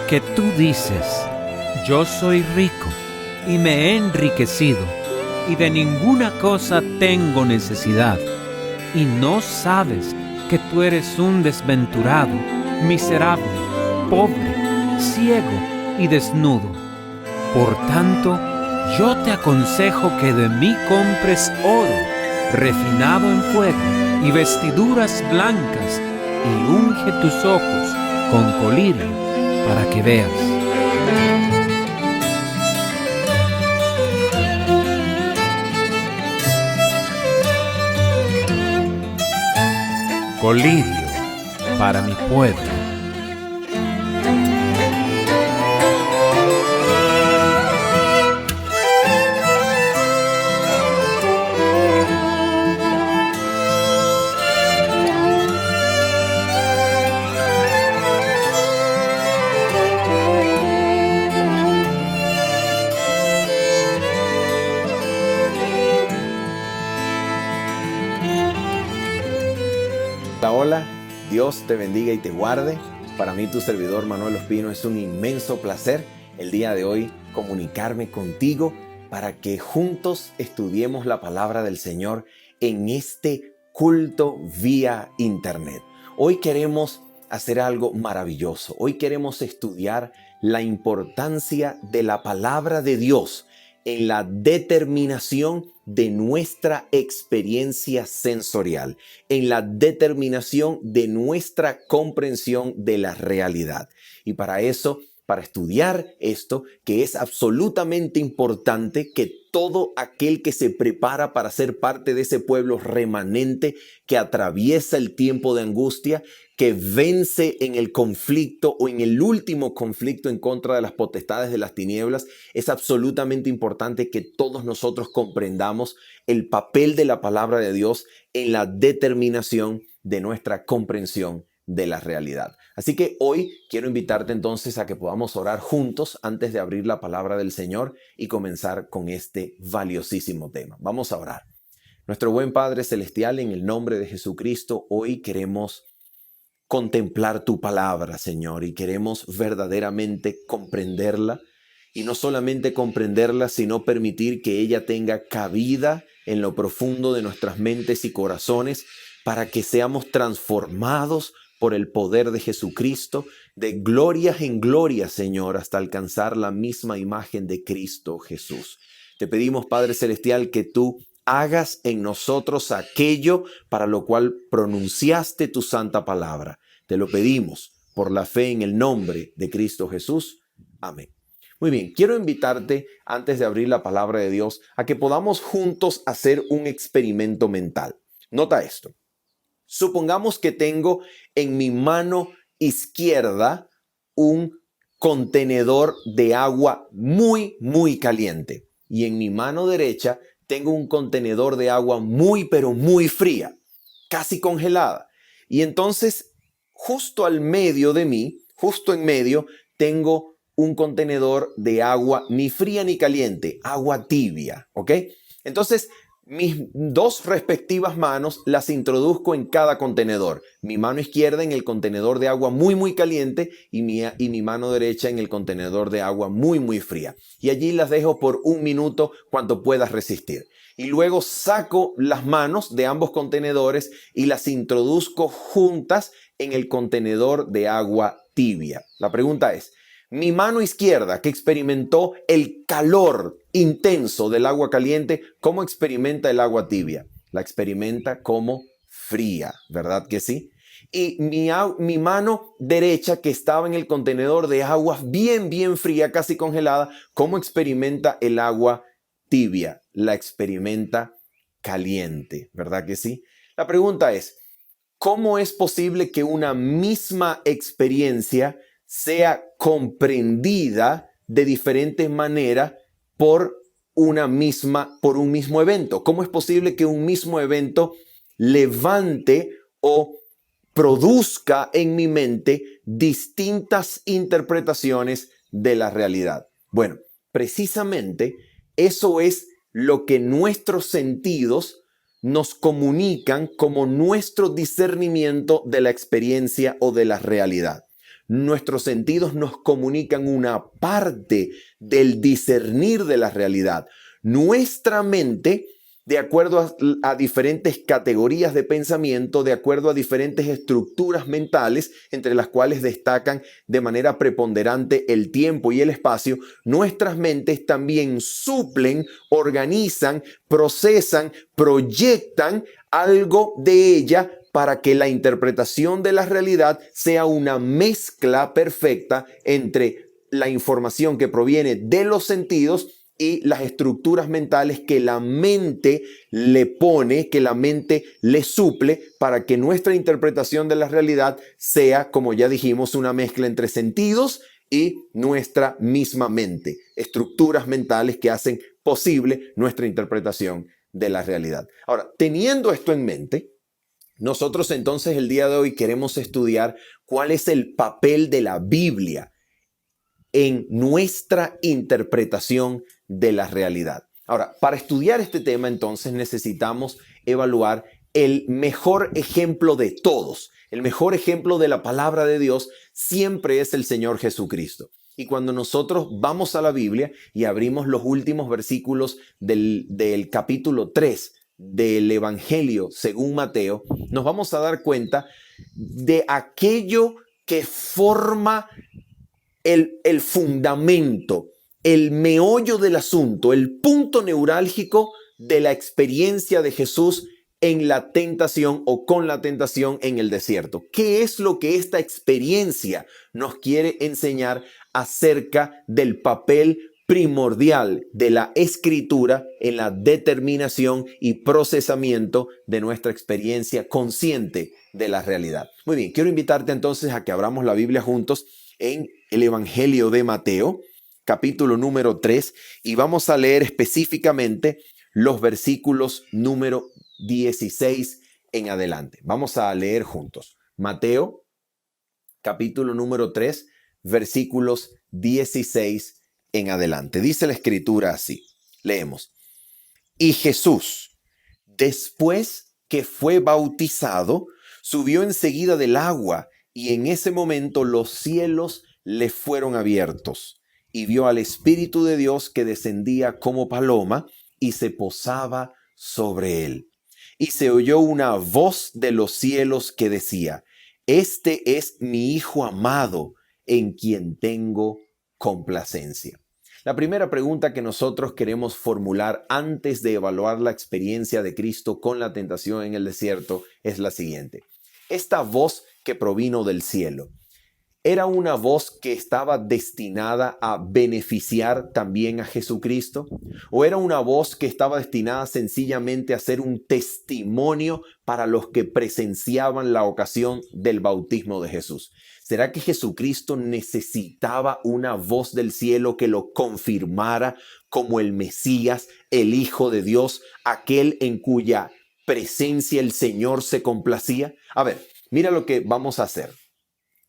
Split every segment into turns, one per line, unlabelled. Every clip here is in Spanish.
que tú dices, yo soy rico y me he enriquecido y de ninguna cosa tengo necesidad, y no sabes que tú eres un desventurado, miserable, pobre, ciego y desnudo. Por tanto, yo te aconsejo que de mí compres oro, refinado en fuego, y vestiduras blancas, y unge tus ojos con colirio, para que veas. Colirio para mi pueblo.
Hola, Dios te bendiga y te guarde. Para mí, tu servidor Manuel Ospino, es un inmenso placer el día de hoy comunicarme contigo para que juntos estudiemos la palabra del Señor en este culto vía internet. Hoy queremos hacer algo maravilloso. Hoy queremos estudiar la importancia de la palabra de Dios en la determinación de nuestra experiencia sensorial, en la determinación de nuestra comprensión de la realidad. Y para eso, para estudiar esto, que es absolutamente importante que todo aquel que se prepara para ser parte de ese pueblo remanente que atraviesa el tiempo de angustia, que vence en el conflicto o en el último conflicto en contra de las potestades de las tinieblas, es absolutamente importante que todos nosotros comprendamos el papel de la palabra de Dios en la determinación de nuestra comprensión de la realidad. Así que hoy quiero invitarte entonces a que podamos orar juntos antes de abrir la palabra del Señor y comenzar con este valiosísimo tema. Vamos a orar. Nuestro buen Padre Celestial, en el nombre de Jesucristo, hoy queremos contemplar tu palabra, Señor, y queremos verdaderamente comprenderla, y no solamente comprenderla, sino permitir que ella tenga cabida en lo profundo de nuestras mentes y corazones para que seamos transformados por el poder de Jesucristo, de gloria en gloria, Señor, hasta alcanzar la misma imagen de Cristo Jesús. Te pedimos, Padre Celestial, que tú hagas en nosotros aquello para lo cual pronunciaste tu santa palabra. Te lo pedimos por la fe en el nombre de Cristo Jesús. Amén. Muy bien, quiero invitarte, antes de abrir la palabra de Dios, a que podamos juntos hacer un experimento mental. Nota esto. Supongamos que tengo en mi mano izquierda un contenedor de agua muy caliente, y en mi mano derecha tengo un contenedor de agua pero muy fría, casi congelada. Y entonces, justo al medio de mí, justo en medio, tengo un contenedor de agua ni fría ni caliente, agua tibia, ¿ok? Entonces, mis dos respectivas manos las introduzco en cada contenedor. Mi mano izquierda en el contenedor de agua muy caliente y mi mano derecha en el contenedor de agua muy fría. Y allí las dejo por 1 minuto, cuanto puedas resistir. Y luego saco las manos de ambos contenedores y las introduzco juntas en el contenedor de agua tibia. La pregunta es, mi mano izquierda, que experimentó el calor intenso del agua caliente, ¿cómo experimenta el agua tibia? La experimenta como fría, ¿verdad que sí? Y mi mano derecha, que estaba en el contenedor de agua bien fría, casi congelada, ¿cómo experimenta el agua tibia? La experimenta caliente, ¿verdad que sí? La pregunta es, ¿cómo es posible que una misma experiencia sea comprendida de diferentes maneras por un mismo evento? ¿Cómo es posible que un mismo evento levante o produzca en mi mente distintas interpretaciones de la realidad? Bueno, precisamente eso es lo que nuestros sentidos nos comunican como nuestro discernimiento de la experiencia o de la realidad. nuestros sentidos nos comunican una parte del discernir de la realidad. Nuestra mente, de acuerdo a diferentes categorías de pensamiento, de acuerdo a diferentes estructuras mentales, entre las cuales destacan de manera preponderante el tiempo y el espacio, nuestras mentes también suplen, organizan, procesan, proyectan algo de ella para que la interpretación de la realidad sea una mezcla perfecta entre la información que proviene de los sentidos y las estructuras mentales que la mente le pone, que la mente le suple para que nuestra interpretación de la realidad sea, como ya dijimos, una mezcla entre sentidos y nuestra misma mente. Estructuras mentales que hacen posible nuestra interpretación de la realidad. Ahora, teniendo esto en mente, nosotros entonces el día de hoy queremos estudiar cuál es el papel de la Biblia en nuestra interpretación de la realidad. Ahora, para estudiar este tema, entonces necesitamos evaluar el mejor ejemplo de todos. El mejor ejemplo de la palabra de Dios siempre es el Señor Jesucristo. Y cuando nosotros vamos a la Biblia y abrimos los últimos versículos del capítulo 3 del Evangelio según Mateo, nos vamos a dar cuenta de aquello que forma el fundamento, el meollo del asunto, el punto neurálgico de la experiencia de Jesús en la tentación o con la tentación en el desierto. ¿Qué es lo que esta experiencia nos quiere enseñar acerca del papel primordial de la Escritura en la determinación y procesamiento de nuestra experiencia consciente de la realidad? Muy bien, quiero invitarte entonces a que abramos la Biblia juntos en el Evangelio de Mateo, capítulo número 3, y vamos a leer específicamente los versículos número 16 en adelante. Vamos a leer juntos. Mateo, capítulo número 3, versículos 16 en adelante. Dice la Escritura así. Leemos. Y Jesús, después que fue bautizado, subió enseguida del agua, y en ese momento los cielos le fueron abiertos, y vio al Espíritu de Dios que descendía como paloma y se posaba sobre él. Y se oyó una voz de los cielos que decía: Este es mi Hijo amado, en quien tengo complacencia. La primera pregunta que nosotros queremos formular antes de evaluar la experiencia de Cristo con la tentación en el desierto es la siguiente. Esta voz que provino del cielo, ¿era una voz que estaba destinada a beneficiar también a Jesucristo? ¿O era una voz que estaba destinada sencillamente a ser un testimonio para los que presenciaban la ocasión del bautismo de Jesús? ¿Será que Jesucristo necesitaba una voz del cielo que lo confirmara como el Mesías, el Hijo de Dios, aquel en cuya presencia el Señor se complacía? A ver, mira lo que vamos a hacer.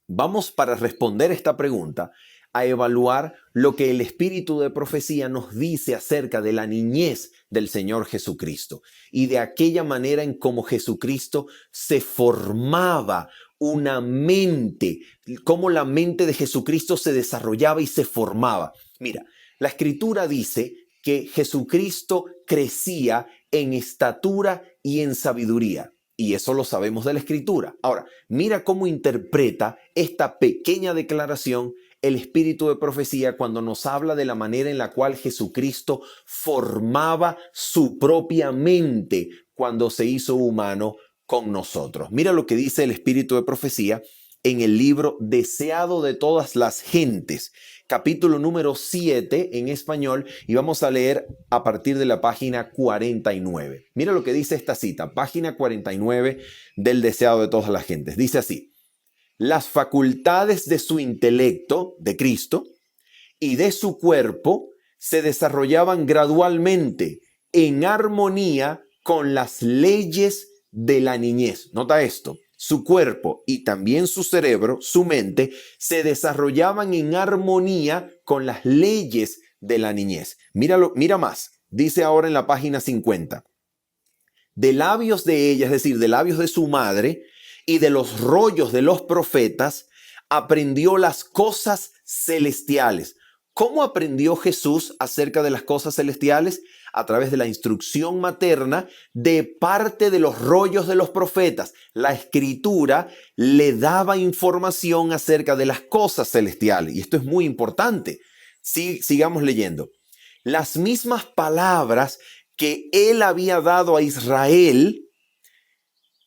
Vamos, para responder esta pregunta, a evaluar lo que el espíritu de profecía nos dice acerca de la niñez del Señor Jesucristo y de aquella manera en cómo Jesucristo se formaba una mente, cómo la mente de Jesucristo se desarrollaba y se formaba. Mira, la Escritura dice que Jesucristo crecía en estatura y en sabiduría. Y eso lo sabemos de la Escritura. Ahora, mira cómo interpreta esta pequeña declaración el espíritu de profecía cuando nos habla de la manera en la cual Jesucristo formaba su propia mente cuando se hizo humano con nosotros. Mira lo que dice el espíritu de profecía en el libro Deseado de todas las gentes, capítulo número 7 en español, y vamos a leer a partir de la página 49. Mira lo que dice esta cita, página 49 del Deseado de todas las gentes. Dice así: las facultades de su intelecto, de Cristo, y de su cuerpo se desarrollaban gradualmente en armonía con las leyes de la niñez. Nota esto. Su cuerpo y también su cerebro, su mente, se desarrollaban en armonía con las leyes de la niñez. Míralo, mira más. Dice ahora en la página 50. De labios de ella, es decir, de labios de su madre y de los rollos de los profetas, aprendió las cosas celestiales. ¿Cómo aprendió Jesús acerca de las cosas celestiales? A través de la instrucción materna de parte de los rollos de los profetas. La Escritura le daba información acerca de las cosas celestiales. Y esto es muy importante. Sigamos leyendo. Las mismas palabras que él había dado a Israel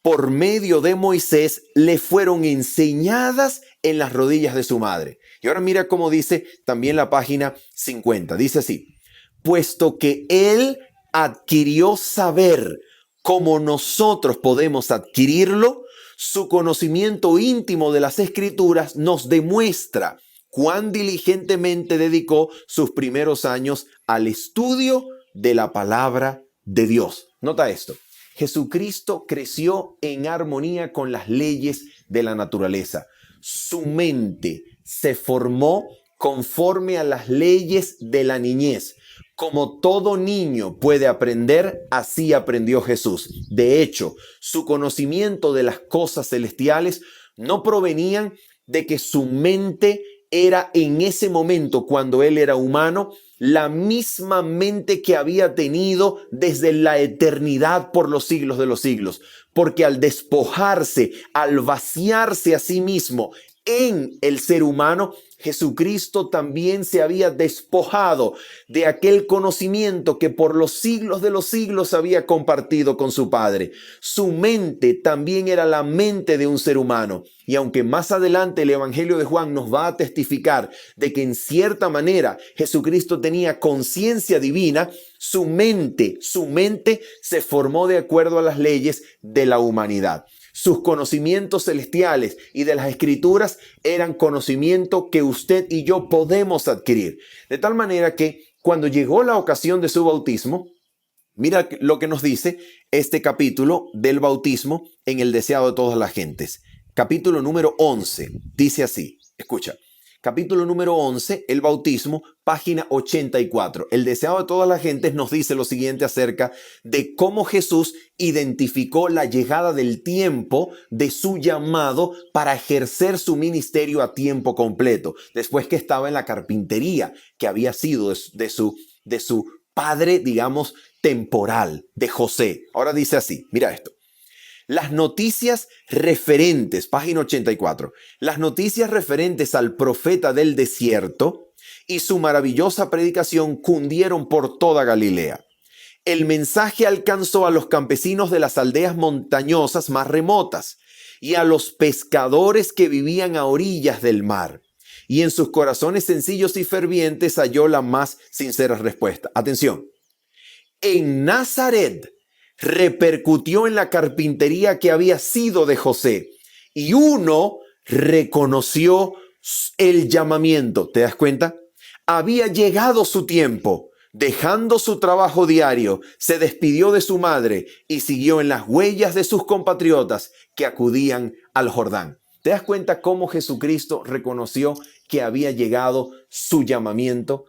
por medio de Moisés le fueron enseñadas en las rodillas de su madre. Y ahora mira cómo dice también la página 50. Dice así: puesto que él adquirió saber como nosotros podemos adquirirlo, su conocimiento íntimo de las Escrituras nos demuestra cuán diligentemente dedicó sus primeros años al estudio de la palabra de Dios. Nota esto. Jesucristo creció en armonía con las leyes de la naturaleza. Su mente se formó conforme a las leyes de la niñez. Como todo niño puede aprender, así aprendió Jesús. De hecho, su conocimiento de las cosas celestiales no provenían de que su mente era en ese momento, cuando él era humano, la misma mente que había tenido desde la eternidad por los siglos de los siglos. Porque al despojarse, al vaciarse a sí mismo en el ser humano, Jesucristo también se había despojado de aquel conocimiento que por los siglos de los siglos había compartido con su Padre. Su mente también era la mente de un ser humano. Y aunque más adelante el Evangelio de Juan nos va a testificar de que en cierta manera Jesucristo tenía conciencia divina, su mente se formó de acuerdo a las leyes de la humanidad. Sus conocimientos celestiales y de las Escrituras eran conocimiento que usted y yo podemos adquirir. De tal manera que cuando llegó la ocasión de su bautismo, mira lo que nos dice este capítulo del bautismo en el deseado de todas las gentes. Capítulo número 11, dice así, escucha. Capítulo número 11, el bautismo, página 84. El deseado de todas las gentes nos dice lo siguiente acerca de cómo Jesús identificó la llegada del tiempo de su llamado para ejercer su ministerio a tiempo completo, después que estaba en la carpintería, que había sido de su padre, digamos, temporal, de José. Ahora dice así, mira esto. Las noticias referentes, página 84, las noticias referentes al profeta del desierto y su maravillosa predicación cundieron por toda Galilea. El mensaje alcanzó a los campesinos de las aldeas montañosas más remotas y a los pescadores que vivían a orillas del mar. Y en sus corazones sencillos y fervientes halló la más sincera respuesta. Atención, en Nazaret repercutió en la carpintería que había sido de José y uno reconoció el llamamiento. ¿Te das cuenta? Había llegado su tiempo. Dejando su trabajo diario, se despidió de su madre y siguió en las huellas de sus compatriotas que acudían al Jordán. ¿Te das cuenta cómo Jesucristo reconoció que había llegado su llamamiento?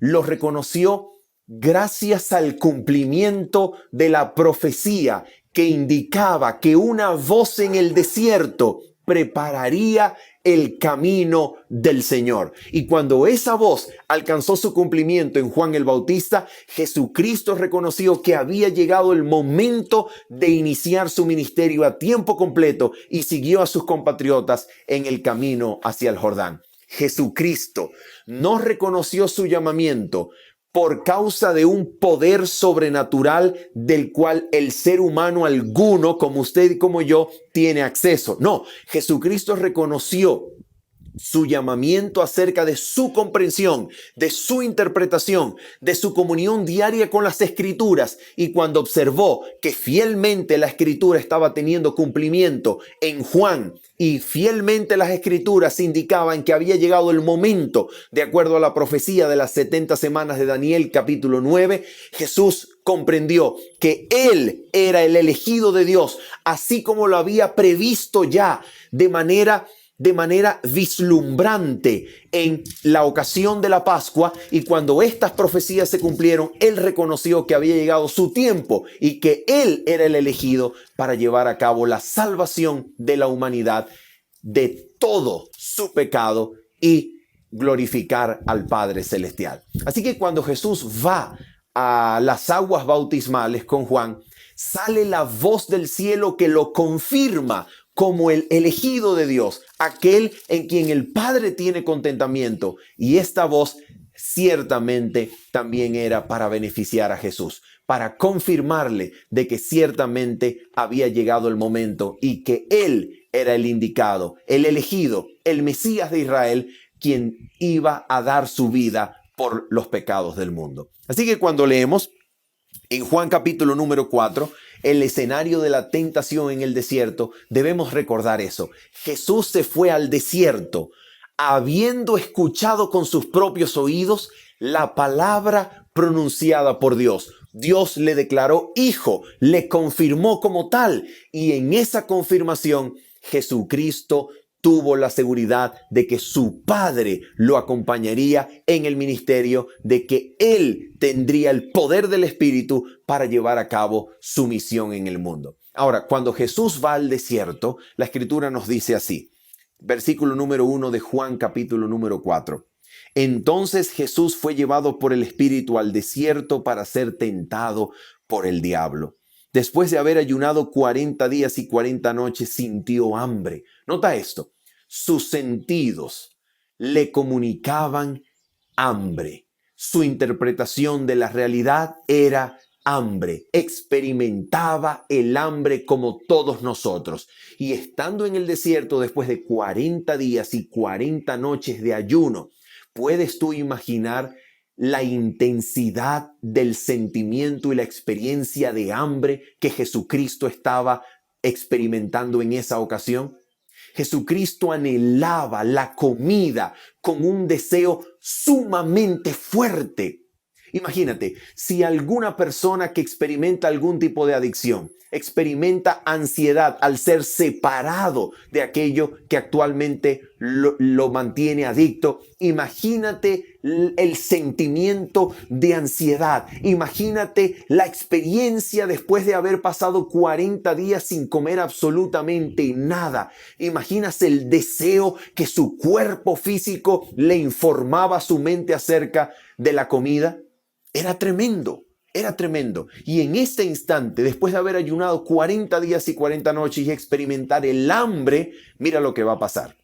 Lo reconoció gracias al cumplimiento de la profecía que indicaba que una voz en el desierto prepararía el camino del Señor. Y cuando esa voz alcanzó su cumplimiento en Juan el Bautista, Jesucristo reconoció que había llegado el momento de iniciar su ministerio a tiempo completo y siguió a sus compatriotas en el camino hacia el Jordán. Jesucristo no reconoció su llamamiento por causa de un poder sobrenatural del cual el ser humano alguno, como usted y como yo, tiene acceso. No, Jesucristo reconoció su llamamiento acerca de su comprensión, de su interpretación, de su comunión diaria con las Escrituras. Y cuando observó que fielmente la Escritura estaba teniendo cumplimiento en Juan y fielmente las Escrituras indicaban que había llegado el momento, de acuerdo a la profecía de las 70 semanas de Daniel capítulo 9, Jesús comprendió que Él era el elegido de Dios, así como lo había previsto ya de manera vislumbrante en la ocasión de la Pascua. Y cuando estas profecías se cumplieron, Él reconoció que había llegado su tiempo y que Él era el elegido para llevar a cabo la salvación de la humanidad de todo su pecado y glorificar al Padre Celestial. Así que cuando Jesús va a las aguas bautismales con Juan, sale la voz del cielo que lo confirma como el elegido de Dios, aquel en quien el Padre tiene contentamiento. Y esta voz ciertamente también era para beneficiar a Jesús, para confirmarle de que ciertamente había llegado el momento y que Él era el indicado, el elegido, el Mesías de Israel, quien iba a dar su vida por los pecados del mundo. Así que cuando leemos en Juan capítulo número 4, el escenario de la tentación en el desierto, debemos recordar eso. Jesús se fue al desierto habiendo escuchado con sus propios oídos la palabra pronunciada por Dios. Dios le declaró hijo, le confirmó como tal, y en esa confirmación Jesucristo tuvo la seguridad de que su Padre lo acompañaría en el ministerio, de que Él tendría el poder del Espíritu para llevar a cabo su misión en el mundo. Ahora, cuando Jesús va al desierto, la Escritura nos dice así, versículo número 1 de Juan capítulo número 4. Entonces Jesús fue llevado por el Espíritu al desierto para ser tentado por el diablo. Después de haber ayunado 40 días y 40 noches, sintió hambre. Nota esto. Sus sentidos le comunicaban hambre. Su interpretación de la realidad era hambre. Experimentaba el hambre como todos nosotros. Y estando en el desierto después de 40 días y 40 noches de ayuno, ¿puedes tú imaginar la intensidad del sentimiento y la experiencia de hambre que Jesucristo estaba experimentando en esa ocasión? Jesucristo anhelaba la comida con un deseo sumamente fuerte. Imagínate, si alguna persona que experimenta algún tipo de adicción, experimenta ansiedad al ser separado de aquello que actualmente lo mantiene adicto, imagínate el sentimiento de ansiedad, imagínate la experiencia después de haber pasado 40 días sin comer absolutamente nada, imaginas el deseo que su cuerpo físico le informaba a su mente acerca de la comida. Era tremendo, era tremendo. Y en este instante, después de haber ayunado 40 días y 40 noches y experimentar el hambre, mira lo que va a pasar.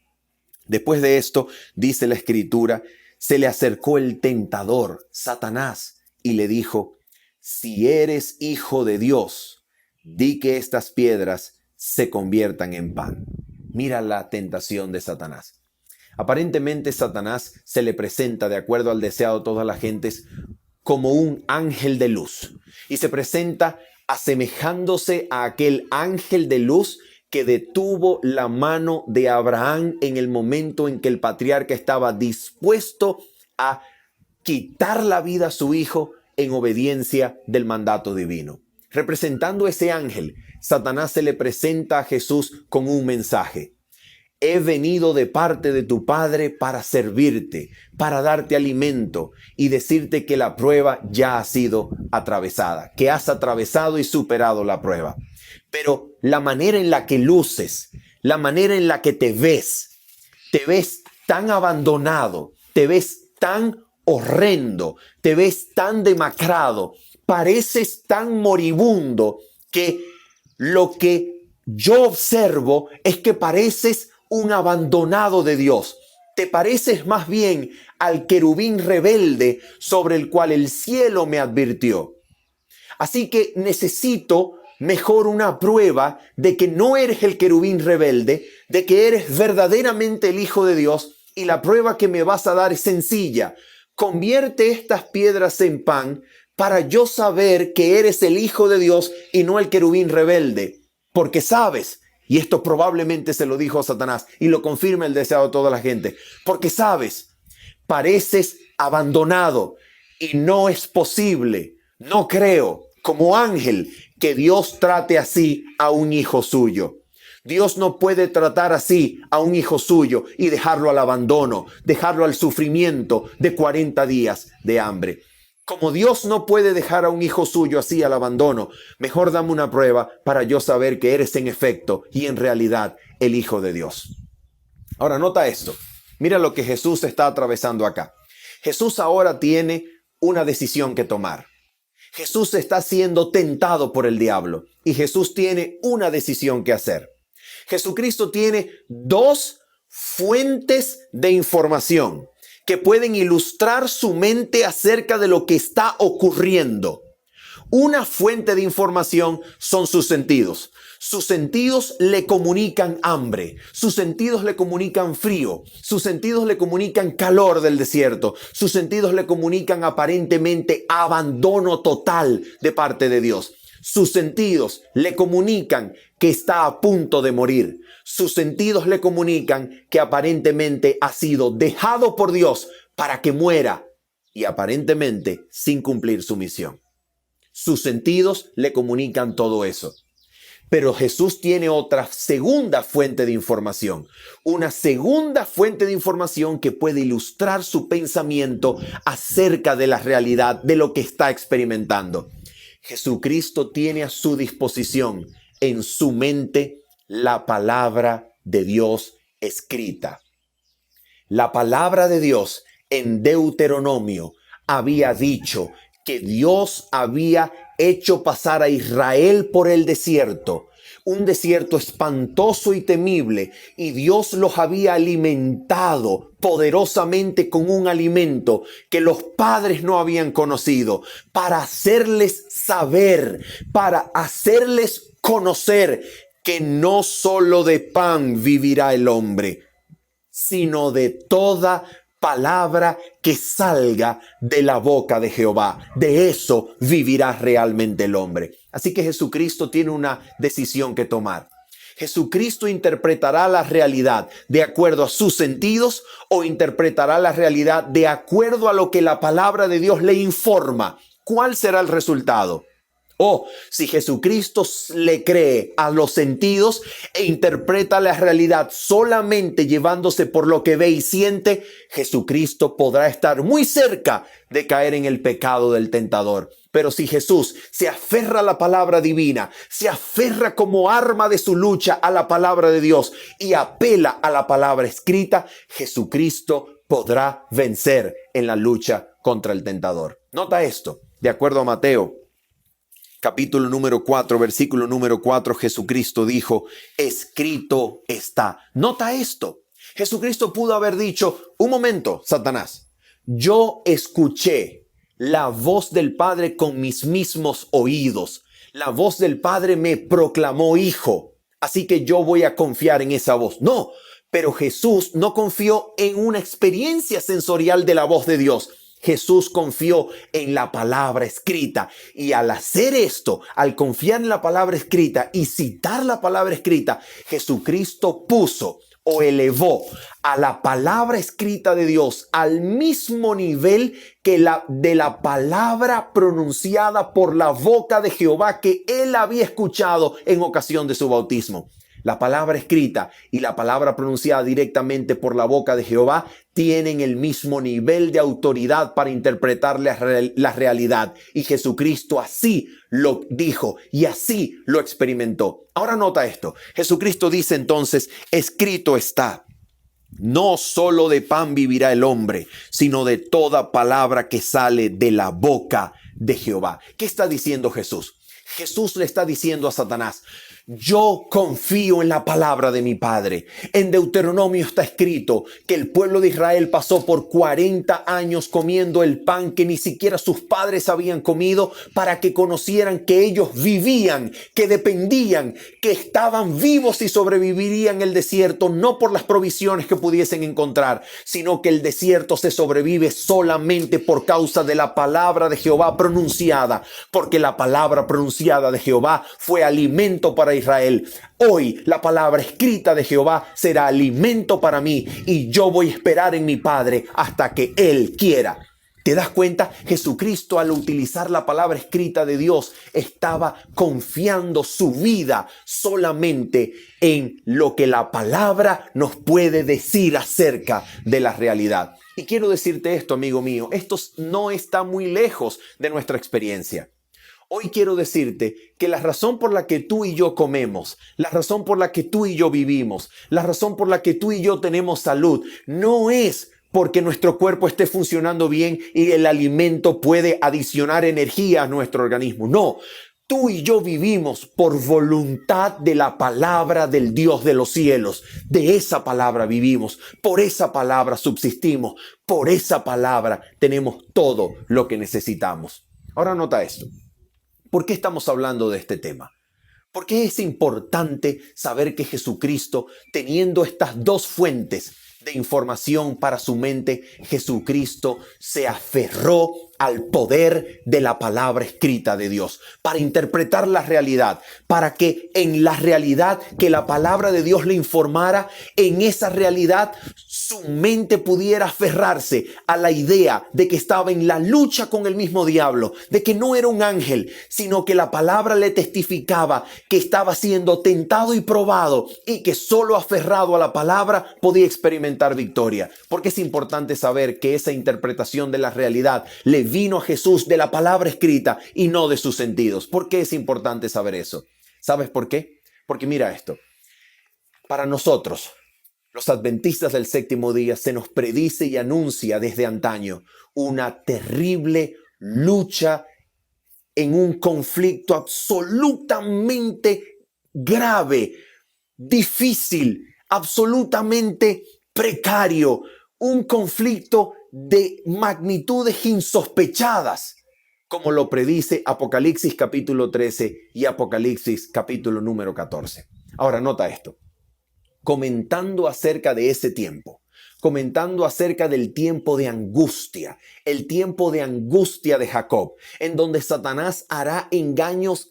Después de esto, dice la Escritura, se le acercó el tentador, Satanás, y le dijo, si eres hijo de Dios, di que estas piedras se conviertan en pan. Mira la tentación de Satanás. Aparentemente, Satanás se le presenta, de acuerdo al deseo de todas las gentes, como un ángel de luz, y se presenta asemejándose a aquel ángel de luz que detuvo la mano de Abraham en el momento en que el patriarca estaba dispuesto a quitar la vida a su hijo en obediencia del mandato divino. Representando ese ángel, Satanás se le presenta a Jesús con un mensaje. He venido de parte de tu Padre para servirte, para darte alimento y decirte que la prueba ya ha sido atravesada, que has atravesado y superado la prueba. Pero la manera en la que luces, la manera en la que te ves tan abandonado, te ves tan horrendo, te ves tan demacrado, pareces tan moribundo que lo que yo observo es que pareces un abandonado de Dios. Te pareces más bien al querubín rebelde sobre el cual el cielo me advirtió. Así que necesito mejor una prueba de que no eres el querubín rebelde, de que eres verdaderamente el Hijo de Dios, y la prueba que me vas a dar es sencilla. Convierte estas piedras en pan para yo saber que eres el Hijo de Dios y no el querubín rebelde. Porque sabes, y esto probablemente se lo dijo a Satanás y lo confirma el deseo de toda la gente, porque sabes, pareces abandonado y no es posible, no creo, como ángel, que Dios trate así a un hijo suyo. Dios no puede tratar así a un hijo suyo y dejarlo al abandono, dejarlo al sufrimiento de 40 días de hambre. Como Dios no puede dejar a un hijo suyo así al abandono, mejor dame una prueba para yo saber que eres en efecto y en realidad el Hijo de Dios. Ahora nota esto. Mira lo que Jesús está atravesando acá. Jesús ahora tiene una decisión que tomar. Jesús está siendo tentado por el diablo y Jesús tiene una decisión que hacer. Jesucristo tiene dos fuentes de información que pueden ilustrar su mente acerca de lo que está ocurriendo. Una fuente de información son sus sentidos. Sus sentidos le comunican hambre, sus sentidos le comunican frío, sus sentidos le comunican calor del desierto, sus sentidos le comunican aparentemente abandono total de parte de Dios. Sus sentidos le comunican que está a punto de morir. Sus sentidos le comunican que aparentemente ha sido dejado por Dios para que muera y aparentemente sin cumplir su misión. Sus sentidos le comunican todo eso. Pero Jesús tiene otra segunda fuente de información. Una segunda fuente de información que puede ilustrar su pensamiento acerca de la realidad de lo que está experimentando. Jesucristo tiene a su disposición en su mente la palabra de Dios escrita. La palabra de Dios en Deuteronomio había dicho que Dios había hecho pasar a Israel por el desierto, un desierto espantoso y temible, y Dios los había alimentado poderosamente con un alimento que los padres no habían conocido, para hacerles saber, para hacerles conocer que no solo de pan vivirá el hombre, sino de toda palabra que salga de la boca de Jehová. De eso vivirá realmente el hombre. Así que Jesucristo tiene una decisión que tomar. Jesucristo interpretará la realidad de acuerdo a sus sentidos o interpretará la realidad de acuerdo a lo que la palabra de Dios le informa. ¿Cuál será el resultado? O si Jesucristo le cree a los sentidos e interpreta la realidad solamente llevándose por lo que ve y siente, Jesucristo podrá estar muy cerca de caer en el pecado del tentador. Pero si Jesús se aferra a la palabra divina, se aferra como arma de su lucha a la palabra de Dios y apela a la palabra escrita, Jesucristo podrá vencer en la lucha contra el tentador. Nota esto, de acuerdo a Mateo, capítulo número 4, versículo número 4, Jesucristo dijo, escrito está. Nota esto. Jesucristo pudo haber dicho, un momento, Satanás, yo escuché la voz del Padre con mis mismos oídos. La voz del Padre me proclamó hijo, así que yo voy a confiar en esa voz. No, pero Jesús no confió en una experiencia sensorial de la voz de Dios. Jesús confió en la palabra escrita y al hacer esto, al confiar en la palabra escrita y citar la palabra escrita, Jesucristo puso o elevó a la palabra escrita de Dios al mismo nivel que de la palabra pronunciada por la boca de Jehová que él había escuchado en ocasión de su bautismo. La palabra escrita y la palabra pronunciada directamente por la boca de Jehová tienen el mismo nivel de autoridad para interpretar la realidad. Y Jesucristo así lo dijo y así lo experimentó. Ahora nota esto. Jesucristo dice entonces, escrito está. No solo de pan vivirá el hombre, sino de toda palabra que sale de la boca de Jehová. ¿Qué está diciendo Jesús? Jesús le está diciendo a Satanás, yo confío en la palabra de mi Padre. En Deuteronomio está escrito que el pueblo de Israel pasó por 40 años comiendo el pan que ni siquiera sus padres habían comido para que conocieran que ellos vivían, que dependían, que estaban vivos y sobrevivirían el desierto, no por las provisiones que pudiesen encontrar, sino que el desierto se sobrevive solamente por causa de la palabra de Jehová pronunciada, porque la palabra pronunciada de Jehová fue alimento para Israel. Hoy la palabra escrita de Jehová será alimento para mí y yo voy a esperar en mi Padre hasta que Él quiera. ¿Te das cuenta? Jesucristo, al utilizar la palabra escrita de Dios, estaba confiando su vida solamente en lo que la palabra nos puede decir acerca de la realidad. Y quiero decirte esto, amigo mío, esto no está muy lejos de nuestra experiencia. Hoy quiero decirte que la razón por la que tú y yo comemos, la razón por la que tú y yo vivimos, la razón por la que tú y yo tenemos salud, no es porque nuestro cuerpo esté funcionando bien y el alimento puede adicionar energía a nuestro organismo. No, tú y yo vivimos por voluntad de la palabra del Dios de los cielos. De esa palabra vivimos, por esa palabra subsistimos, por esa palabra tenemos todo lo que necesitamos. Ahora nota esto. ¿Por qué estamos hablando de este tema? Porque es importante saber que Jesucristo, teniendo estas dos fuentes de información para su mente, Jesucristo se aferró al poder de la palabra escrita de Dios para interpretar la realidad, para que en la realidad que la palabra de Dios le informara, en esa realidad su mente pudiera aferrarse a la idea de que estaba en la lucha con el mismo diablo, de que no era un ángel, sino que la palabra le testificaba que estaba siendo tentado y probado y que solo aferrado a la palabra podía experimentar victoria. Porque es importante saber que esa interpretación de la realidad le vino a Jesús de la palabra escrita y no de sus sentidos. ¿Por qué es importante saber eso? ¿Sabes por qué? Porque mira esto. Para nosotros, los adventistas del séptimo día, se nos predice y anuncia desde antaño una terrible lucha en un conflicto absolutamente grave, difícil, absolutamente precario, un conflicto de magnitudes insospechadas, como lo predice Apocalipsis capítulo 13 y Apocalipsis capítulo número 14. Ahora nota esto, comentando acerca de ese tiempo, comentando acerca del tiempo de angustia, el tiempo de angustia de Jacob, en donde Satanás hará engaños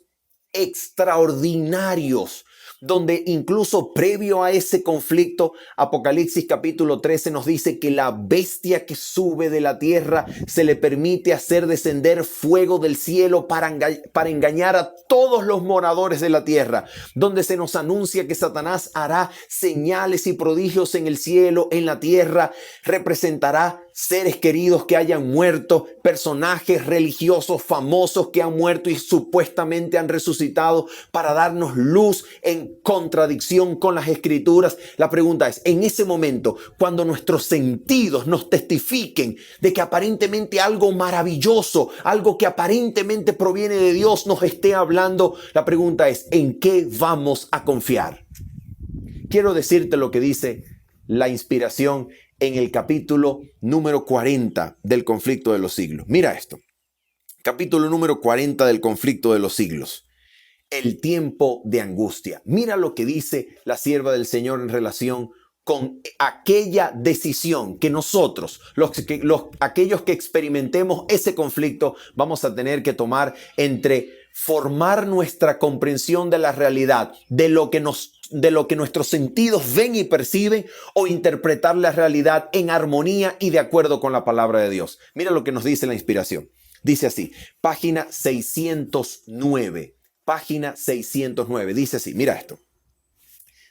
extraordinarios, donde incluso previo a ese conflicto, Apocalipsis capítulo 13 nos dice que la bestia que sube de la tierra se le permite hacer descender fuego del cielo para engañar a todos los moradores de la tierra, donde se nos anuncia que Satanás hará señales y prodigios en el cielo, en la tierra, representará seres queridos que hayan muerto, personajes religiosos famosos que han muerto y supuestamente han resucitado para darnos luz en contradicción con las escrituras. La pregunta es, en ese momento, cuando nuestros sentidos nos testifiquen de que aparentemente algo maravilloso, algo que aparentemente proviene de Dios nos esté hablando, la pregunta es, ¿en qué vamos a confiar? Quiero decirte lo que dice la inspiración en el capítulo número 40 del conflicto de los siglos. Mira esto. Capítulo número 40 del conflicto de los siglos. El tiempo de angustia. Mira lo que dice la sierva del Señor en relación con aquella decisión que nosotros, aquellos que experimentemos ese conflicto, vamos a tener que tomar entre formar nuestra comprensión de la realidad, de lo que nuestros sentidos ven y perciben, o interpretar la realidad en armonía y de acuerdo con la palabra de Dios. Mira lo que nos dice la inspiración. Dice así, página 609. Página 609. Dice así, mira esto.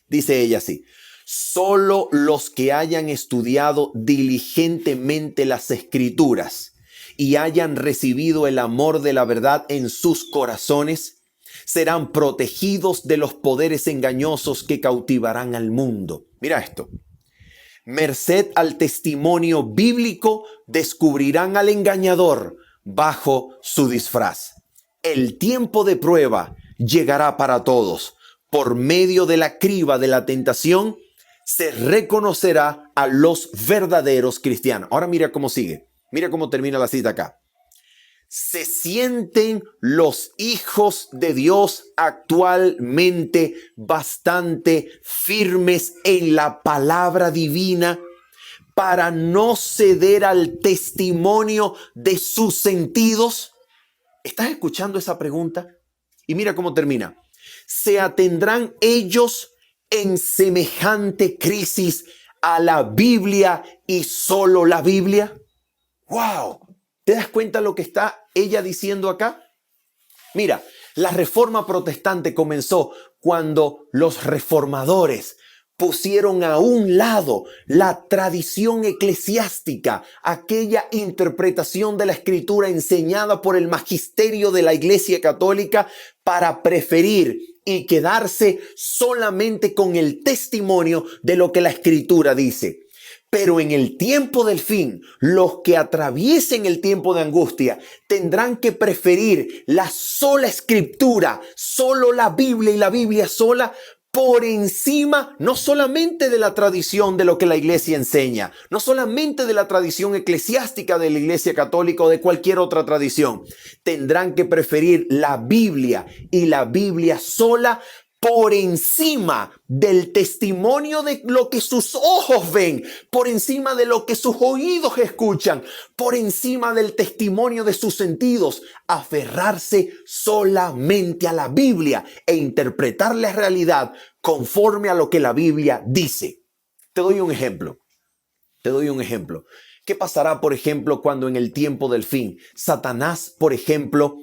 Dice ella así. Solo los que hayan estudiado diligentemente las Escrituras y hayan recibido el amor de la verdad en sus corazones serán protegidos de los poderes engañosos que cautivarán al mundo. Mira esto. Merced al testimonio bíblico, descubrirán al engañador bajo su disfraz. El tiempo de prueba llegará para todos. Por medio de la criba de la tentación, se reconocerá a los verdaderos cristianos. Ahora mira cómo sigue. Mira cómo termina la cita acá. Se sienten los hijos de Dios actualmente bastante firmes en la palabra divina para no ceder al testimonio de sus sentidos. ¿Estás escuchando esa pregunta? Y mira cómo termina. ¿Se atendrán ellos en semejante crisis a la Biblia y solo la Biblia? ¡Wow! ¿Te das cuenta lo que está ella diciendo acá? Mira, la reforma protestante comenzó cuando los reformadores pusieron a un lado la tradición eclesiástica, aquella interpretación de la Escritura enseñada por el magisterio de la Iglesia Católica, para preferir y quedarse solamente con el testimonio de lo que la Escritura dice. Pero en el tiempo del fin, los que atraviesen el tiempo de angustia tendrán que preferir la sola Escritura, solo la Biblia y la Biblia sola, por encima no solamente de la tradición de lo que la iglesia enseña, no solamente de la tradición eclesiástica de la Iglesia Católica o de cualquier otra tradición. Tendrán que preferir la Biblia y la Biblia sola por encima del testimonio de lo que sus ojos ven, por encima de lo que sus oídos escuchan, por encima del testimonio de sus sentidos. Aferrarse solamente a la Biblia e interpretar la realidad conforme a lo que la Biblia dice. Te doy un ejemplo. ¿Qué pasará, por ejemplo, cuando en el tiempo del fin Satanás, por ejemplo,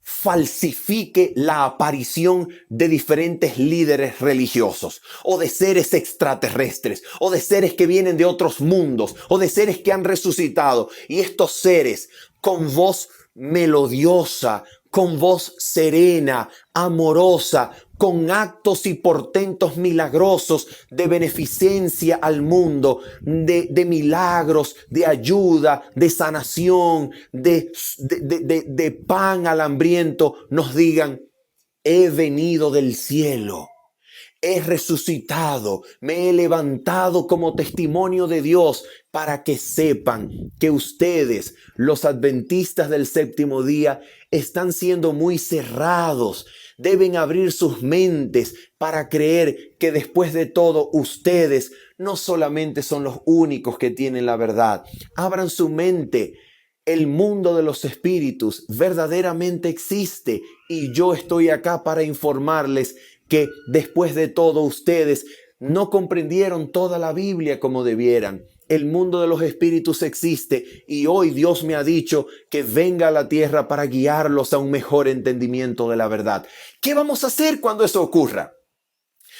falsifique la aparición de diferentes líderes religiosos, o de seres extraterrestres, o de seres que vienen de otros mundos, o de seres que han resucitado, y estos seres con voz melodiosa, con voz serena, amorosa, con actos y portentos milagrosos de beneficencia al mundo, de milagros, de ayuda, de sanación, de pan al hambriento, nos digan: he venido del cielo, he resucitado, me he levantado como testimonio de Dios, para que sepan que ustedes, los adventistas del séptimo día, están siendo muy cerrados. Deben abrir sus mentes para creer que después de todo ustedes no solamente son los únicos que tienen la verdad. Abran su mente. El mundo de los espíritus verdaderamente existe, y yo estoy acá para informarles que después de todo ustedes no comprendieron toda la Biblia como debieran. El mundo de los espíritus existe, y hoy Dios me ha dicho que venga a la tierra para guiarlos a un mejor entendimiento de la verdad. ¿Qué vamos a hacer cuando eso ocurra?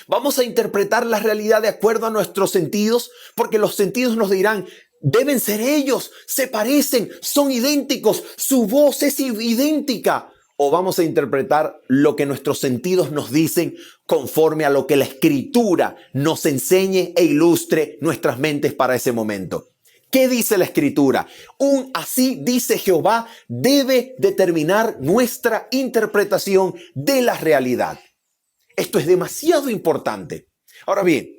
¿Vamos a interpretar la realidad de acuerdo a nuestros sentidos? Porque los sentidos nos dirán: deben ser ellos, se parecen, son idénticos, su voz es idéntica. ¿O vamos a interpretar lo que nuestros sentidos nos dicen conforme a lo que la Escritura nos enseñe e ilustre nuestras mentes para ese momento? ¿Qué dice la Escritura? Un así dice Jehová debe determinar nuestra interpretación de la realidad. Esto es demasiado importante. Ahora bien,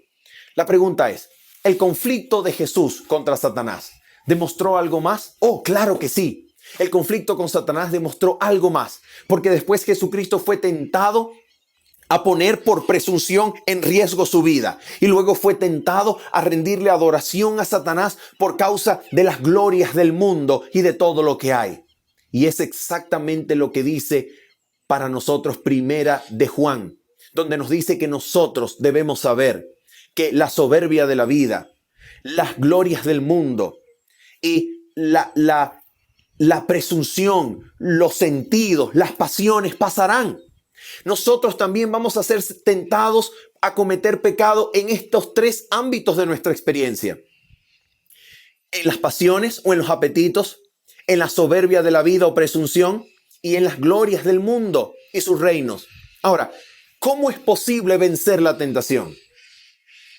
la pregunta es: ¿el conflicto de Jesús contra Satanás demostró algo más? Oh, claro que sí. El conflicto con Satanás demostró algo más, porque después Jesucristo fue tentado a poner por presunción en riesgo su vida, y luego fue tentado a rendirle adoración a Satanás por causa de las glorias del mundo y de todo lo que hay. Y es exactamente lo que dice para nosotros Primera de Juan, donde nos dice que nosotros debemos saber que la soberbia de la vida, las glorias del mundo y la presunción, los sentidos, las pasiones pasarán. Nosotros también vamos a ser tentados a cometer pecado en estos tres ámbitos de nuestra experiencia: en las pasiones o en los apetitos, en la soberbia de la vida o presunción, y en las glorias del mundo y sus reinos. Ahora, ¿cómo es posible vencer la tentación?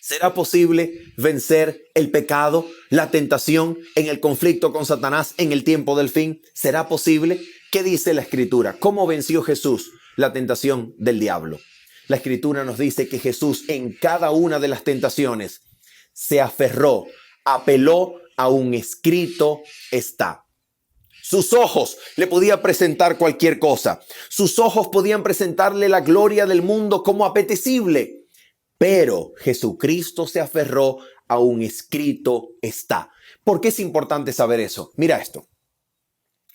¿Será posible vencer el pecado, la tentación, en el conflicto con Satanás en el tiempo del fin? ¿Será posible? ¿Qué dice la Escritura? ¿Cómo venció Jesús la tentación del diablo? La Escritura nos dice que Jesús en cada una de las tentaciones se aferró, apeló a un escrito está. Sus ojos le podían presentar cualquier cosa. Sus ojos podían presentarle la gloria del mundo como apetecible. Pero Jesucristo se aferró a un escrito está. ¿Por qué es importante saber eso? Mira esto.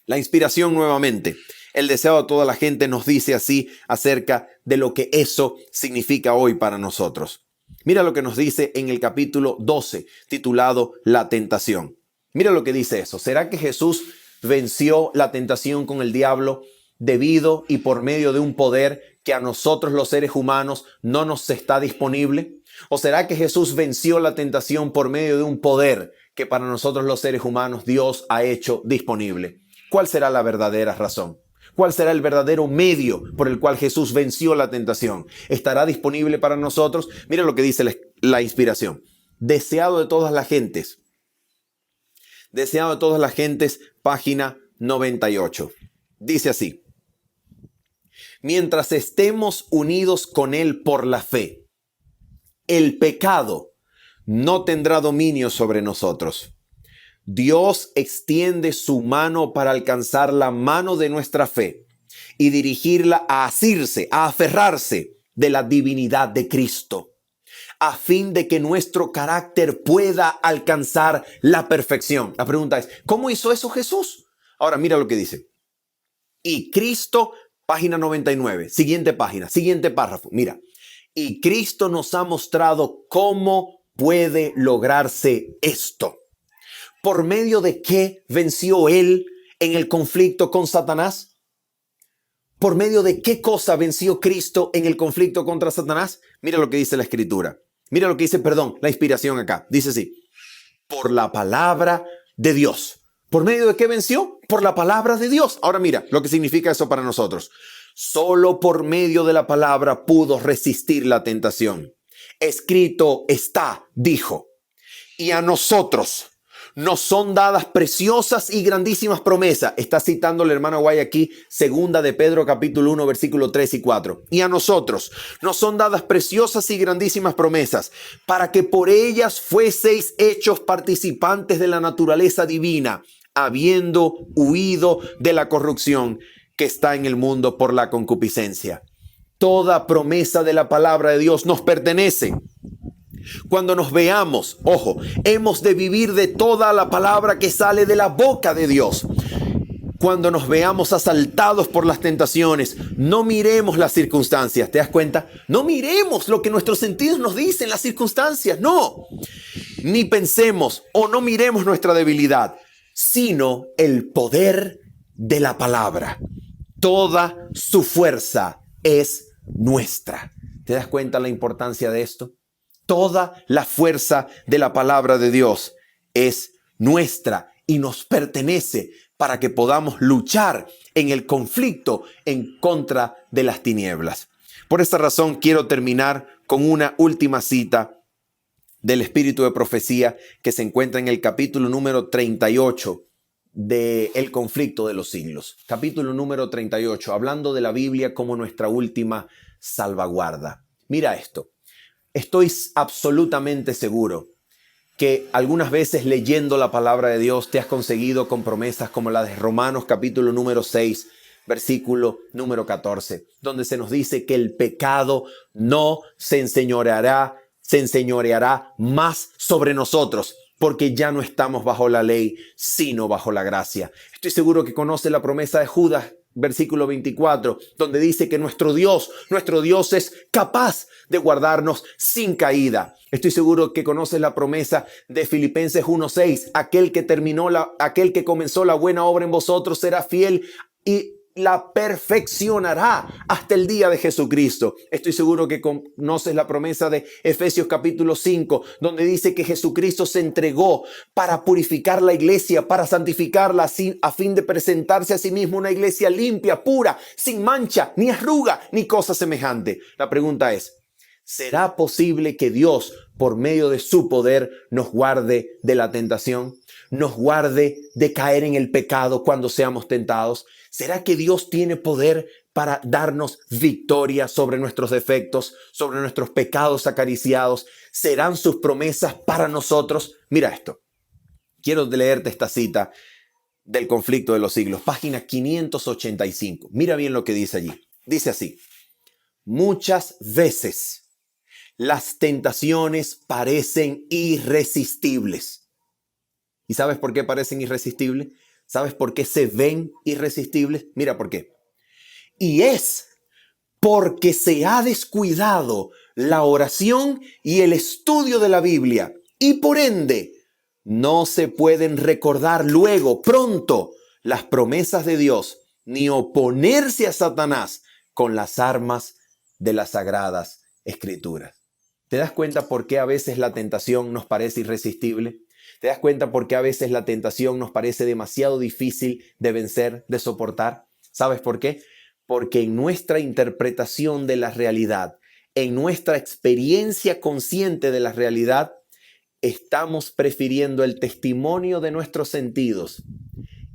La inspiración nuevamente. El deseo de toda la gente nos dice así acerca de lo que eso significa hoy para nosotros. Mira lo que nos dice en el capítulo 12, titulado La tentación. Mira lo que dice eso. ¿Será que Jesús venció la tentación con el diablo debido y por medio de un poder que a nosotros los seres humanos no nos está disponible? ¿O será que Jesús venció la tentación por medio de un poder que para nosotros los seres humanos Dios ha hecho disponible? ¿Cuál será la verdadera razón? ¿Cuál será el verdadero medio por el cual Jesús venció la tentación? ¿Estará disponible para nosotros? Mira lo que dice la inspiración. Deseado de todas las gentes. Deseado de todas las gentes, página 98. Dice así: mientras estemos unidos con Él por la fe, el pecado no tendrá dominio sobre nosotros. Dios extiende su mano para alcanzar la mano de nuestra fe y dirigirla a asirse, a aferrarse de la divinidad de Cristo, a fin de que nuestro carácter pueda alcanzar la perfección. La pregunta es, ¿cómo hizo eso Jesús? Ahora mira lo que dice. Y Cristo, página 99, siguiente página, siguiente párrafo, mira. Y Cristo nos ha mostrado cómo puede lograrse esto. ¿Por medio de qué venció Él en el conflicto con Satanás? ¿Por medio de qué cosa venció Cristo en el conflicto contra Satanás? Mira lo que dice la Escritura. Mira lo que dice, la inspiración acá. Dice así: por la palabra de Dios. ¿Por medio de qué venció? Por la palabra de Dios. Ahora mira lo que significa eso para nosotros. Solo por medio de la palabra pudo resistir la tentación. Escrito está, dijo. Y a nosotros nos son dadas preciosas y grandísimas promesas. Está citando el hermano Guay aquí, segunda de Pedro capítulo 1, versículo 3 y 4. Y a nosotros nos son dadas preciosas y grandísimas promesas, para que por ellas fueseis hechos participantes de la naturaleza divina, habiendo huido de la corrupción que está en el mundo por la concupiscencia. Toda promesa de la palabra de Dios nos pertenece. Cuando nos veamos, ojo, hemos de vivir de toda la palabra que sale de la boca de Dios. Cuando nos veamos asaltados por las tentaciones, no miremos las circunstancias, ¿te das cuenta? No miremos lo que nuestros sentidos nos dicen, las circunstancias, no. Ni pensemos o no miremos nuestra debilidad, sino el poder de la palabra. Toda su fuerza es nuestra. ¿Te das cuenta la importancia de esto? Toda la fuerza de la palabra de Dios es nuestra y nos pertenece para que podamos luchar en el conflicto en contra de las tinieblas. Por esta razón quiero terminar con una última cita del Espíritu de Profecía que se encuentra en el capítulo número 38 de El conflicto de los siglos. Capítulo número 38, hablando de la Biblia como nuestra última salvaguarda. Mira esto. Estoy absolutamente seguro que algunas veces leyendo la palabra de Dios te has conseguido con promesas como la de Romanos capítulo número 6, versículo número 14, donde se nos dice que el pecado no se enseñoreará más sobre nosotros, porque ya no estamos bajo la ley, sino bajo la gracia. Estoy seguro que conoce la promesa de Judas, versículo 24, donde dice que nuestro Dios es capaz de guardarnos sin caída. Estoy seguro que conoces la promesa de Filipenses 1:6, aquel que comenzó la buena obra en vosotros será fiel y la perfeccionará hasta el día de Jesucristo. Estoy seguro que conoces la promesa de Efesios capítulo 5, donde dice que Jesucristo se entregó para purificar la iglesia, para santificarla a fin de presentarse a sí mismo una iglesia limpia, pura, sin mancha, ni arruga, ni cosa semejante. La pregunta es, ¿será posible que Dios, por medio de su poder, nos guarde de la tentación? ¿Nos guarde de caer en el pecado cuando seamos tentados? ¿Será que Dios tiene poder para darnos victoria sobre nuestros defectos, sobre nuestros pecados acariciados? ¿Serán sus promesas para nosotros? Mira esto. Quiero leerte esta cita del conflicto de los siglos, página 585. Mira bien lo que dice allí. Dice así: muchas veces las tentaciones parecen irresistibles. ¿Y sabes por qué parecen irresistibles? ¿Sabes por qué se ven irresistibles? Mira por qué. Y es porque se ha descuidado la oración y el estudio de la Biblia. Y por ende, no se pueden recordar luego, pronto, las promesas de Dios, ni oponerse a Satanás con las armas de las Sagradas Escrituras. ¿Te das cuenta por qué a veces la tentación nos parece irresistible? ¿Te das cuenta por qué a veces la tentación nos parece demasiado difícil de vencer, de soportar? ¿Sabes por qué? Porque en nuestra interpretación de la realidad, en nuestra experiencia consciente de la realidad, estamos prefiriendo el testimonio de nuestros sentidos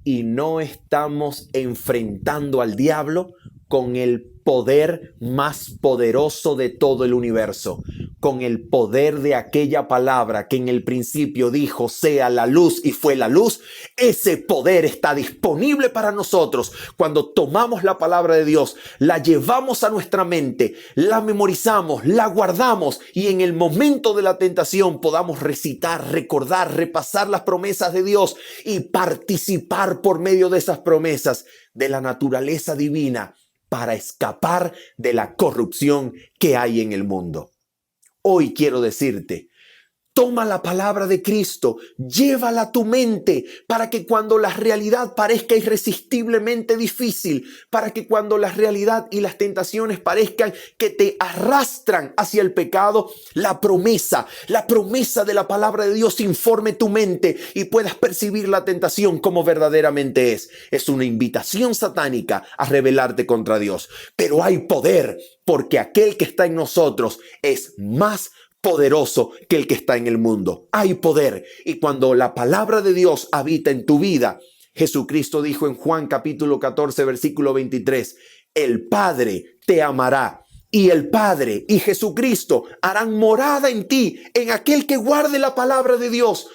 y no estamos enfrentando al diablo con el poder más poderoso de todo el universo, con el poder de aquella palabra que en el principio dijo sea la luz y fue la luz. Ese poder está disponible para nosotros cuando tomamos la palabra de Dios, la llevamos a nuestra mente, la memorizamos, la guardamos y en el momento de la tentación podamos recitar, recordar, repasar las promesas de Dios y participar por medio de esas promesas de la naturaleza divina para escapar de la corrupción que hay en el mundo. Hoy quiero decirte, toma la palabra de Cristo, llévala a tu mente para que cuando la realidad parezca irresistiblemente difícil, para que cuando la realidad y las tentaciones parezcan que te arrastran hacia el pecado, la promesa de la palabra de Dios informe tu mente y puedas percibir la tentación como verdaderamente es. Es una invitación satánica a rebelarte contra Dios, pero hay poder porque aquel que está en nosotros es más poderoso que el que está en el mundo. Hay poder. Y cuando la palabra de Dios habita en tu vida, Jesucristo dijo en Juan capítulo 14, versículo 23, el Padre te amará y el Padre y Jesucristo harán morada en ti, en aquel que guarde la palabra de Dios.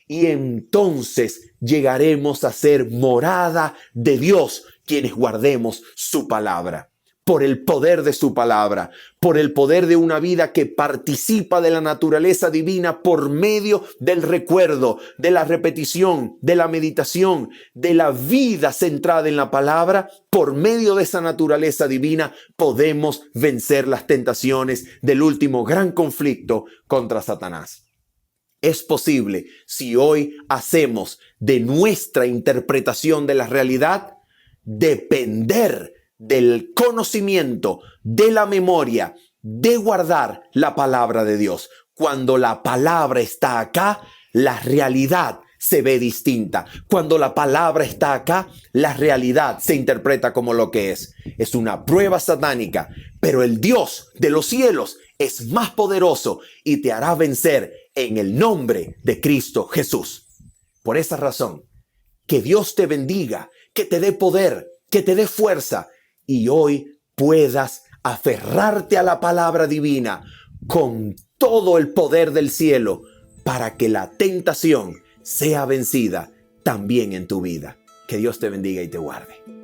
Y entonces llegaremos a ser morada de Dios, quienes guardemos su palabra. Por el poder de su palabra, por el poder de una vida que participa de la naturaleza divina por medio del recuerdo, de la repetición, de la meditación, de la vida centrada en la palabra, por medio de esa naturaleza divina podemos vencer las tentaciones del último gran conflicto contra Satanás. Es posible si hoy hacemos de nuestra interpretación de la realidad depender del conocimiento, de la memoria, de guardar la palabra de Dios. Cuando la palabra está acá, la realidad se ve distinta. Cuando la palabra está acá, la realidad se interpreta como lo que es. Es una prueba satánica, pero el Dios de los cielos es más poderoso y te hará vencer en el nombre de Cristo Jesús. Por esa razón, que Dios te bendiga, que te dé poder, que te dé fuerza, y hoy puedas aferrarte a la palabra divina con todo el poder del cielo para que la tentación sea vencida también en tu vida. Que Dios te bendiga y te guarde.